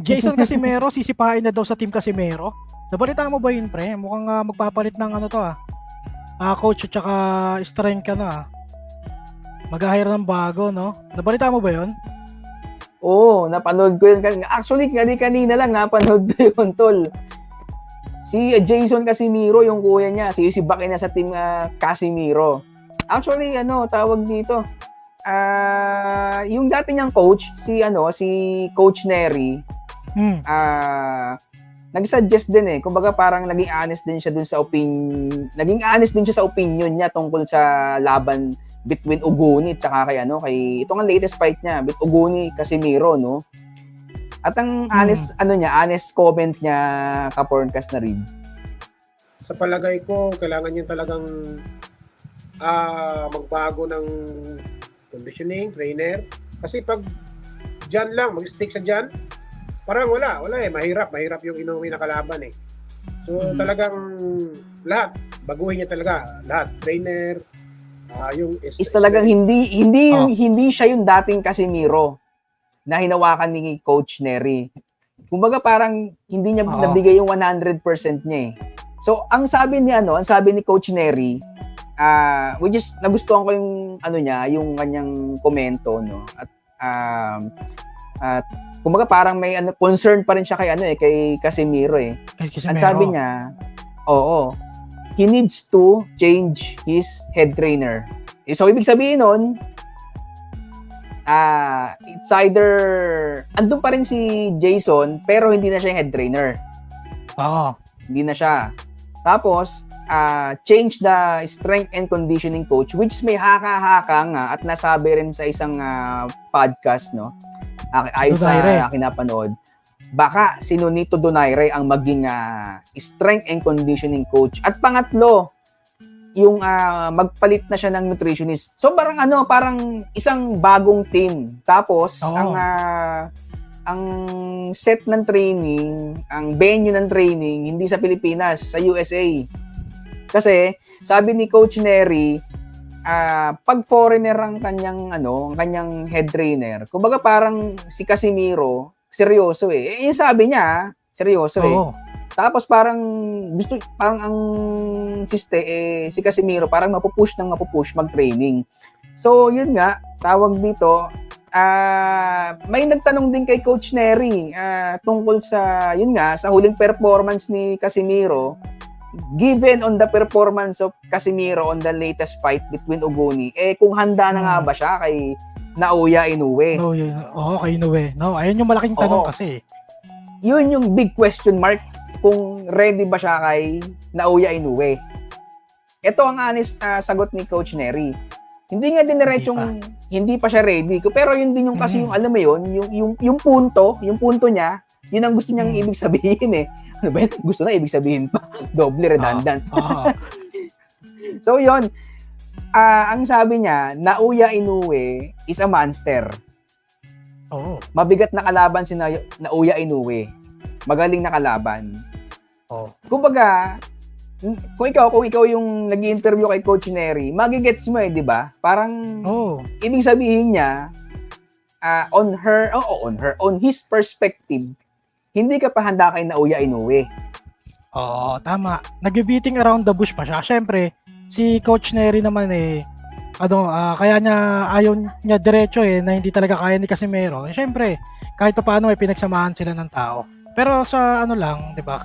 Jason Casimero, sisipain na daw sa team Casimero. Nabalita mo ba yun, pre? Mukhang magpapalit ng ano to coach at saka strength ka na Mag-hire ng bago, no? Nabalita mo ba yun? Oo, napanood ko yun. Actually, kanina lang napanood ko yun, tol. Si Jason Casimiro, yung kuya niya, sisibakin na sa team Casimiro. Actually, tawag dito, yung dati niyang coach, si Coach Nery, nag-suggest din kumbaga parang naging honest din siya sa opinion niya tungkol sa laban between Ugoni at saka kay ito ang latest fight niya, between Ugoni Casimiro, no? At ang honest comment niya ka-Porncast na rin. Sa palagay ko, kailangan niya talagang magbago ng conditioning, trainer. Kasi pag dyan lang, mag-stick sa dyan, parang wala mahirap yung inuwi na kalaban So talagang lahat, baguhin niya talaga, lahat, trainer, yung is talagang hindi siya yung dating Casimiro na hinawakan ni Coach Nery. Kumbaga parang hindi niya nabigay yung 100% niya So ang sabi ni Coach Nery, which is nagustuhan ko yung yung kanyang komento, no? At kumbaga parang may concern pa rin siya kay Casimiro Ang sabi niya, he needs to change his head trainer. So ibig sabihin nun, it's either andun pa rin si Jason pero hindi na siya yung head trainer. Hindi na siya. Tapos change the strength and conditioning coach, which may haka-haka nga at nasabi rin sa isang podcast, no? Ayon sa kinapanood, baka si Nonito Donaire ang maging strength and conditioning coach. At pangatlo, yung magpalit na siya ng nutritionist. So parang isang bagong team. Tapos ang set ng training, ang venue ng training hindi sa Pilipinas, sa USA. Kasi sabi ni Coach Nery, pag foreigner ang kanyang head trainer, kumbaga parang si Casimiro, seryoso yung sabi niya, seryoso Tapos parang ang si Casimiro parang mapupush mag-training. So yun nga, tawag dito, may nagtanong din kay Coach Nery tungkol sa sa huling performance ni Casimiro. Given on the performance of Casimiro on the latest fight between Ugoni, kung handa na nga ba siya kay Naoya Inoue? Kay Inoue. No, ayun yung malaking tanong kasi. Yun yung big question mark kung ready ba siya kay Naoya Inoue. Ito ang honest sagot ni Coach Nery. Hindi nga dinerechong hindi pa siya ready. Pero yun din yung kasi yung alam mo yun, yung punto niya, yun ang gusto niyang ibig sabihin Ano ba yun? Gusto na ibig sabihin pa. Doble redundant. So yun, ang sabi niya, Naoya Inoue is a monster. Mabigat na kalaban si Naoya Inoue. Magaling na kalaban. Kumbaga, kung ikaw yung nag-i-interview kay Coach Nery, magigets mo di ba? Parang ibig sabihin niya, on his perspective, hindi ka pa handa kay Naoya Inoue. Tama. Nag-beating around the bush pa siya. Siyempre, si Coach Nery naman kaya niya ayaw niya diretso na hindi talaga kaya ni Casimero. Siyempre, kahit pa paano pinagsamahan sila ng tao. Pero sa lang, 'di ba?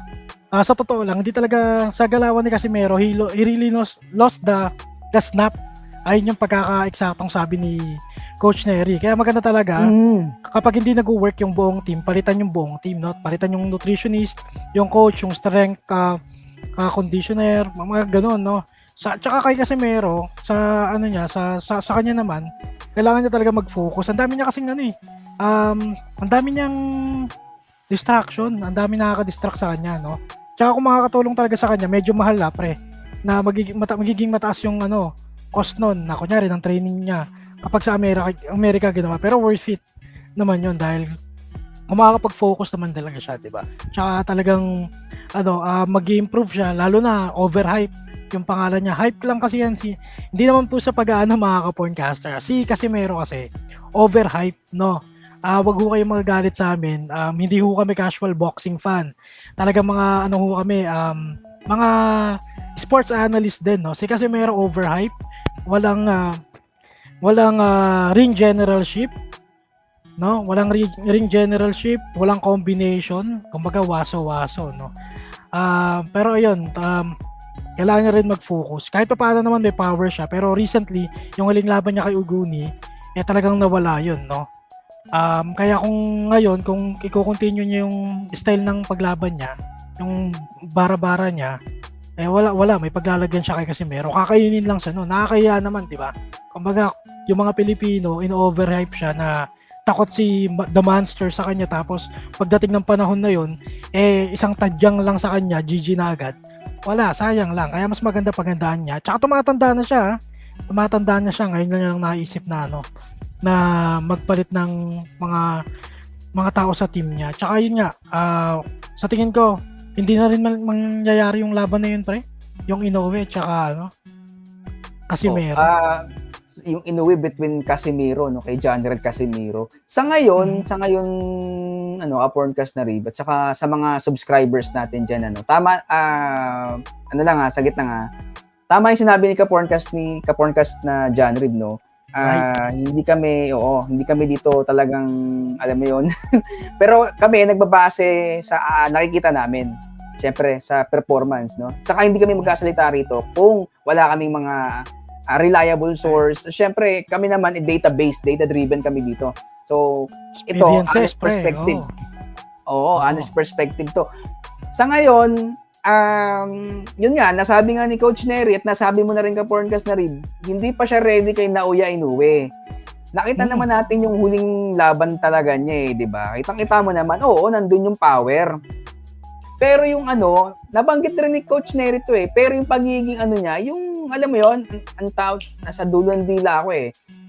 Sa totoo lang, hindi talaga sa galawan ni Casimero, he really lost the snap. Ayun yung pagkaka-eksaktong sabi ni Coach Nery. Kaya maganda talaga kapag hindi nag-work yung buong team, palitan yung buong team, no? Palitan yung nutritionist, yung coach, yung strength conditioner, mga ganoon, no? Tsaka kay Casimero, sa sa kanya naman, kailangan niya talaga mag-focus. Ang dami niya kasing ang dami niyang distraction, ang dami nakaka-distract sa kanya, no? Tsaka kung makakatulong talaga sa kanya, medyo mahal pre, na magiging mataas yung cost nun, na kunyari ng training niya kapag sa Amerika ginawa, pero worth it naman yun dahil makakapag-focus naman talaga siya, di ba? Tsaka talagang mag-improve siya, lalo na overhype yung pangalan niya. Hype lang kasi yan hindi naman po sa pag-aano mga ka-porncaster. Si Casimero kasi overhype, no? wag ho kayong magagalit sa amin. Hindi ho kami casual boxing fan. Talagang mga ano ho kami, mga sports analyst din, no? Kasi mayroong overhype, walang ring generalship, no? Walang ring generalship, walang combination, kumbaga waso-waso, no? Pero ayun, kailangan niya rin mag-focus. Kahit pa paano naman may power siya, pero recently, yung huling laban niya kay Uguni, talagang nawala yun, no? Kaya kung ngayon, kung i-continue niya yung style ng paglaban niya, yung bara-bara niya, wala, may paglalagyan siya kay Casimero. Kakainin lang siya, no? Nakakahiya naman, di ba? Kumbaga, yung mga Pilipino, in-overhype siya na takot si The Monster sa kanya, tapos pagdating ng panahon na yun, isang tadyang lang sa kanya, GG na agad. Wala, sayang lang. Kaya mas maganda pagandaan niya. Tsaka tumatanda na siya, tumatanda na siya. Ngayon lang naisip na na magpalit ng mga tao sa team niya. Tsaka yun nga, sa tingin ko, hindi na rin mangyayari yung laban na yun, pre. Yung Inoue, tsaka Casimero. Yung Inoue between Casimero, no, kay John Red Casimero. Sa ngayon, Porncast na Rib, at saka sa mga subscribers natin dyan, tama, sagit na nga. Tama yung sinabi ni Kaporncast na John Rib, no? Right. Hindi kami dito talagang, alam mo yun. Pero kami nagbabase sa nakikita namin. Siyempre, sa performance, no? Saka hindi kami magkasalita rito kung wala kaming mga reliable source. Siyempre, kami naman database, data-driven kami dito. So, ito, honest perspective. Honest perspective to. Sa ngayon, yun nga, nasabi nga ni Coach Nery at nasabi mo na rin ka Porncast na rin, hindi pa siya ready kay Naoya Inoue. Nakita naman natin yung huling laban talaga niya, di ba? Kitang-kita mo naman, nandun yung power. Pero yung nabanggit rin ni Coach Nery to pero yung pagiging niya, yung alam mo yun, ang tawag, nasa dulo ng dila ko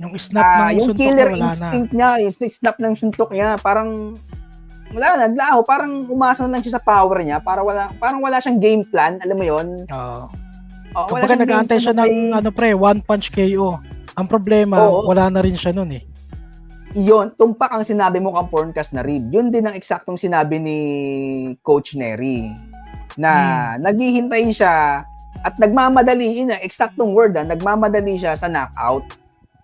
Yung snap ng yung suntok killer niya, instinct niya, yung snap ng suntok niya, parang wala, naglaho, parang umasa lang siya sa power niya, parang wala siyang game plan, alam mo yun? Kapag nag-aantay siya ng one punch KO. Ang problema, wala na rin siya nun Yun, tumpak ang sinabi mo kang Porncast na Rib. Yun din ang eksaktong sinabi ni Coach Nery. Na naghihintay siya at nagmamadali, eksaktong word nagmamadali siya sa knockout.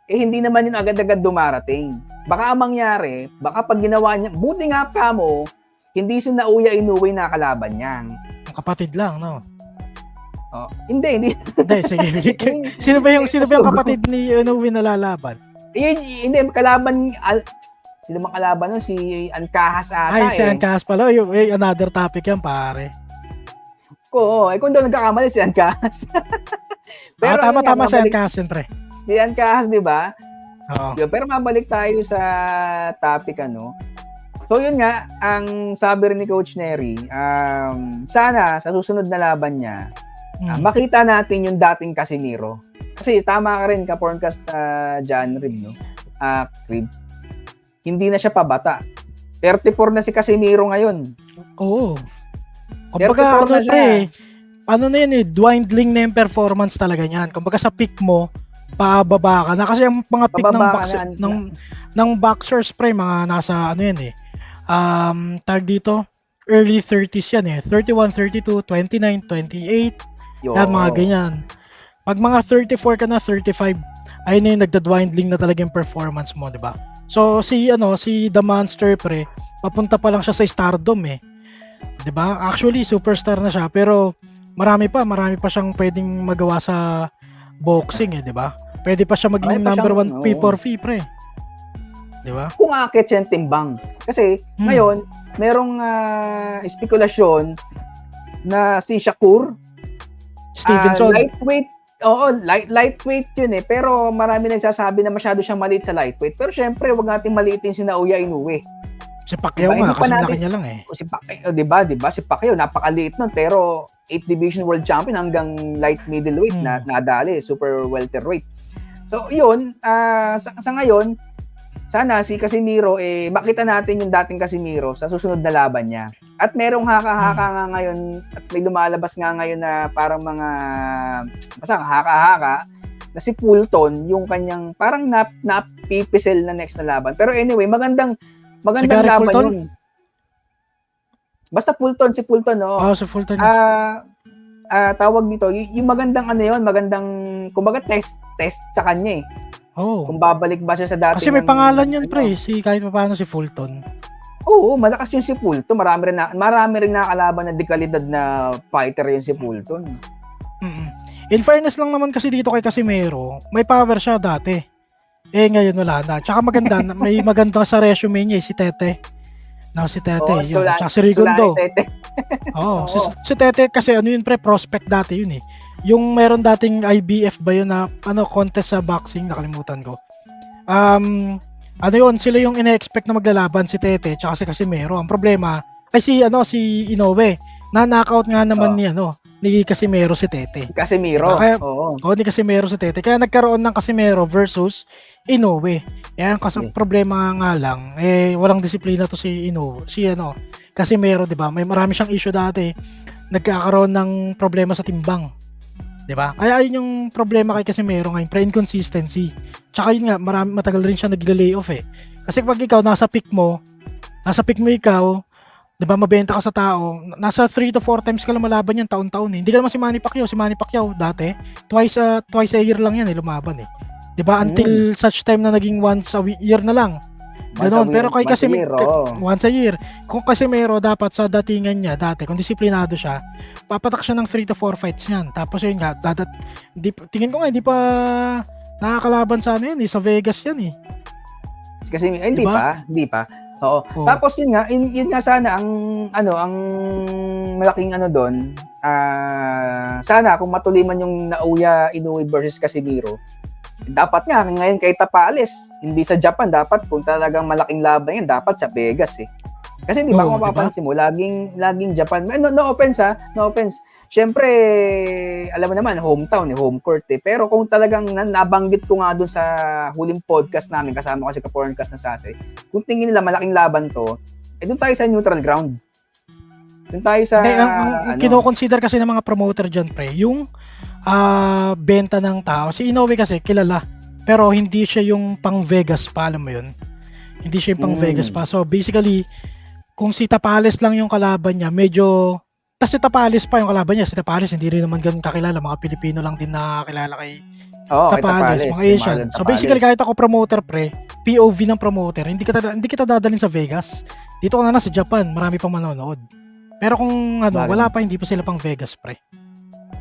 Hindi naman yun agad-agad dumarating. Baka ang mangyari, pag ginawa niya, buti nga ka mo, hindi si Naoya Inoue na kalaban niya. Kapatid lang, no? Hindi. Hindi, sige. Sino ba yung kapatid ni Inoue na lalaban? Hindi, kalaban, sino mang kalaban nun? Si Ancahas ata si Ancahas pala. Another topic yan, pare. Kung doon nagkakamali si Ancahas. Pero tama si Ancahas yun, pre. Si Ancahas, di ba? Oo. Pero mabalik tayo sa topic, So, yun nga, ang sabi rin ni Coach Nery, sana sa susunod na laban niya, makita natin yung dating Casimiro. Kasi tama ka rin, Ka-Porncast John Rib, no? Rib. Hindi na siya pabata. 34 na si Casimiro ngayon. Oo. Kumbaga, na yun dwindling na yung performance talaga niyan. Kumbaga sa peak mo, pababa ka na. Kasi ang mga peak ng boxers, pre, mga nasa, tag dito, early 30s yan 31, 32, 29, 28, yan, mga ganyan. Pag mga 34 ka na, 35, ayun na yung nagda-dwindling na talaga yung performance mo, di ba? So, si The Monster, pre, papunta pa lang siya sa stardom, di ba? Actually, superstar na siya, pero marami pa siyang pwedeng magawa sa boxing, di ba? Pwede pa siya maging number 1 P4V, pre. Di ba? Kung akit siya timbang. Kasi, ngayon, merong spekulasyon na si Shakur, Stevenson. Lightweight yun pero marami nagsasabi na masyado siyang maliit sa lightweight. Pero syempre, wag nating maliitin si Naoya Inoue. Si Pacquiao nga, kasi laki niya lang Si Pacquiao, diba? Si Pacquiao, napakaliit nun, pero 8th Division World Champion hanggang light middleweight na nadali, super welterweight. So, yun, sa ngayon, sana si Casimiro, makita natin yung dating Casimiro sa susunod na laban niya. At merong haka-haka nga ngayon, at may lumalabas nga ngayon na parang mga, basta haka-haka, na si Fulton, yung kanyang parang napipisel na next na laban. Pero anyway, magandang Magandang Gary laban Fulton? yun. Basta Fulton, si Fulton, no? Si Fulton. Tawag dito, yung magandang ano yun, magandang, kumbaga test sa kanya eh. Kung babalik ba siya sa dati. Kasi may pangalan yun, pre. Kahit paano si Fulton. Oo, malakas yun si Fulton. Marami rin nakakalaban na dekalidad na fighter yun si Fulton. In fairness lang naman kasi dito kay Casimero, may power siya dati. Ngayon wala na. Tsaka maganda, may maganda sa resume niya si Tete. Si Tete, yun. Tsaka si Rigondo. Si Tete kasi ano yun pre, prospect dati yun eh. Yung meron dating IBF ba yun na contest sa boxing, nakalimutan ko. Sila yung ine-expect na maglalaban si Tete tsaka si Casimero. Ang problema ay si Inoue. Na-knockout nga naman ni Casimero si Tete. Casimero. Kaya, ni Casimero si Tete. Kaya nagkaroon ng Casimero versus Inoue. Problema nga lang, walang disiplina to si Inoue. Casimero, 'di ba? May marami siyang issue dati. Nagkakaroon ng problema sa timbang. 'Di ba? Kaya ayun yung problema kay Casimero ngayon, pre-inconsistency. Tsaka yun nga, matagal rin siya nag-lay-off eh. Kasi pag ikaw nasa peak mo ikaw, 'di ba, mabenta ka sa tao, nasa 3 to 4 times ka lumalaban yan taon-taon eh. Hindi ka naman si Manny Pacquiao dati, twice a year lang yan lumaban eh. 'Di ba? Until such time na naging once a year na lang. Ganon. Pero kay Casimero, once a year. Kung Casimero dapat sa datingan niya dati, kung disiplinado siya, papatak siya ng 3 to 4 fights niyan. Tapos yun nga, tingin ko nga hindi pa nakakalaban sa sa Vegas yan eh. Kasi hindi pa. Oo. Tapos yun nga sana ang malaking doon, sana kung matuloy man yung Naoya Inoue versus Casimero, dapat nga ngayon kay Tapales, hindi sa Japan, dapat kung talagang malaking laban yan, dapat sa Vegas eh. Kasi di ba kung mapapansin mo, laging Japan. No offense. Syempre, alam mo naman, hometown, home court eh. Pero kung talagang nabanggit ko nga doon sa huling podcast namin, kasama ko si Kaporncast na Sase, kung tingin nila malaking laban to, doon tayo sa neutral ground. Doon tayo sa... kinoconsider kasi ng mga promoter dyan, pre, yung benta ng tao. Si Inoue kasi kilala, pero hindi siya yung pang Vegas pa, alam mo yun? Hindi siya yung pang Vegas pa. So basically, kung si Tapales lang yung kalaban niya, medyo... Tapos si Tapales pa yung kalaban niya. Si Tapales hindi rin naman ganun kakilala. Mga Pilipino lang din nakakilala kay Tapales, mga Asian. So basically, kahit ako promoter, pre, POV ng promoter, hindi kita dadalhin sa Vegas. Dito ka na sa Japan, marami pang manonood. Pero kung wala pa, hindi pa sila pang Vegas, pre.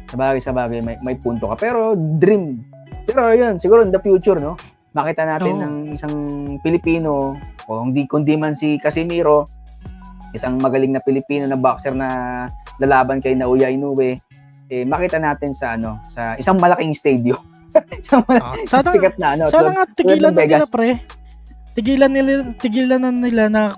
Sabagay, may punto ka. Pero dream. Pero yun, siguro in the future, no? Makita natin ng isang Pilipino, o kundi man si Casimero, isang magaling na Pilipino na boxer na lalaban kay Naoya Inoue, makita natin sa isang malaking stadium. Sikat na sana nga tigilan na nila, pre. Tigilan na nila na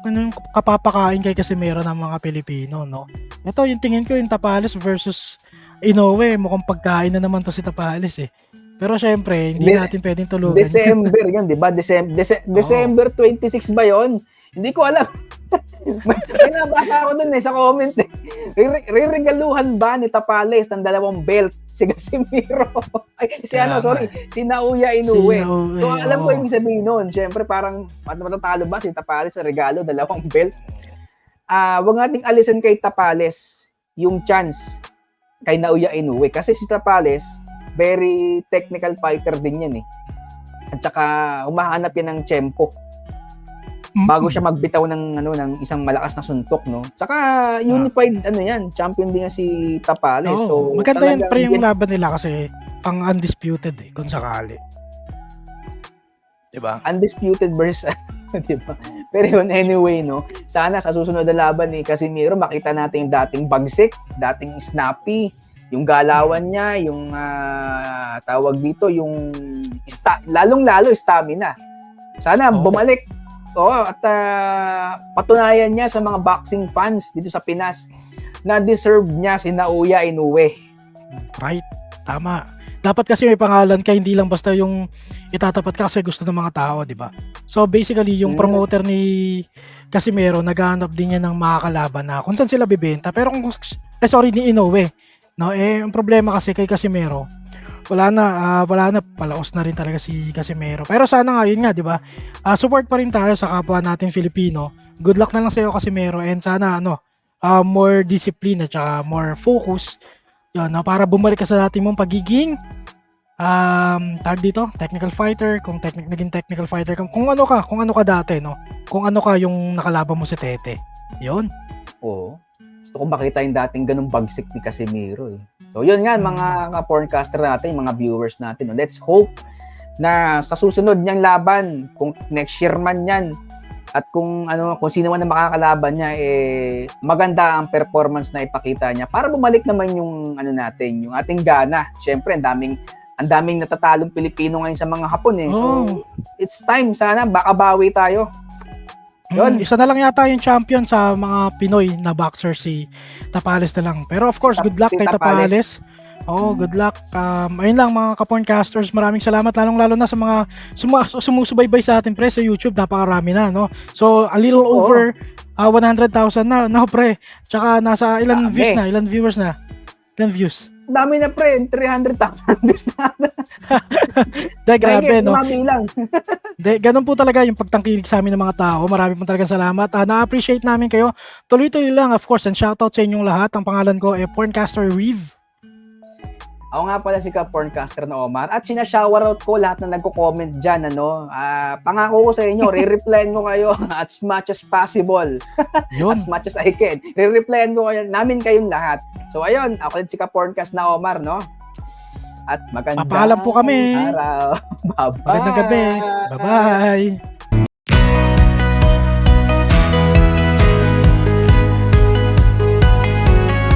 kapapakain kay Casimero ng mga Pilipino, no? Ito yung tingin ko, yung Tapales versus Inoue, mukhang pagkain na naman to si Tapales eh. Pero syempre, hindi natin pwedeng tulugan. December yun, di ba? December 26 ba yun? Hindi ko alam. May nabasa ako dun sa comment eh. Riregaluhan ba ni Tapales ng 2 belt si Casimero? Si Naoya Inoue. So alam ko yung sabihin nun. Syempre parang matatalo ba si Tapales sa regalo 2 belt? Wag nating alisin kay Tapales yung chance kay Naoya Inoue kasi si Tapales very technical fighter din yan eh. At saka humahanap yan ng tempo bago siya magbitaw ng isang malakas na suntok, no? Saka unified champion din si Tapales. So maganda yan pre yung laban nila kasi pang undisputed kung sakali. 'Di ba? Undisputed versus 'di ba? Pero yun, anyway, no? Sana sa susunod na laban ni Casimero makita natin yung dating bagsik, dating snappy, yung galawan niya, yung tawag dito, yung lalong-lalo stamina. Sana bumalik. At patunayan niya sa mga boxing fans dito sa Pinas na deserve niya si Naoya Inoue. Right, tama. Dapat kasi may pangalan ka, hindi lang basta yung itatapat ka kasi gusto ng mga tao, di ba? So basically, yung promoter ni Casimero, naghahanap din niya ng makakalaban na kung saan sila bibenta. Pero ni Inoue, no? Ang problema kasi kay Casimero, wala na, palaos na rin talaga si Casimero. Pero sana nga, yun nga, di ba? Support pa rin tayo sa kapwa natin Filipino. Good luck na lang sa iyo, Casimero, and sana, more discipline at saka more focus, yun, para bumalik ka sa dati mong pagiging, tag dito, technical fighter, naging technical fighter ka, kung ano ka dati, no? Kung ano ka yung nakalaban mo si Tete. Yun. Oo. Gusto kong makita yung dating ganung bagsik ni Casimiro eh. So yun nga mga ka-porncaster natin, mga viewers natin. No? Let's hope na sa susunod niyang laban, kung next year man yan, at kung sino man ang makakalaban niya, maganda ang performance na ipakita niya para bumalik naman yung natin, yung ating gana. Syempre, ang daming natatalong Pilipino ngayon sa mga Hapon eh. So it's time, sana baka bawi tayo. Yun. Isa na lang yata yung champion sa mga Pinoy na boxer, si Tapales na lang. Pero of course, good luck kay Tapales. Good luck. Ayun lang mga ka-porncasters, maraming salamat lalong-lalo na sa mga sumusubaybay sa atin pre sa YouTube, napakarami na, no? So a little over 100,000 na, no pre. Tsaka nasa ilan viewers na? Ilan views? Dami na pre, 300,000 views na. Grabe, no? Lang. Ganun po talaga yung pagtangkilik sa amin ng mga tao. Marami po talagang salamat. Na-appreciate namin kayo. Tuloy-tuloy lang, of course, and shoutout sa inyong lahat. Ang pangalan ko ay Porncaster Reeve. Ako nga pala si ka-porncaster na Omar. At sinashoutout ko lahat na nagko-comment dyan. Pangako ko sa inyo, re-replyan ko kayo as much as possible. As much as I can. Re-replyan ko namin kayong lahat. So ayun, ako din si ka-porncast na Omar, no? At magandang Papaalam po kami. araw. Bye-bye. Magandang gabi. Bye-bye.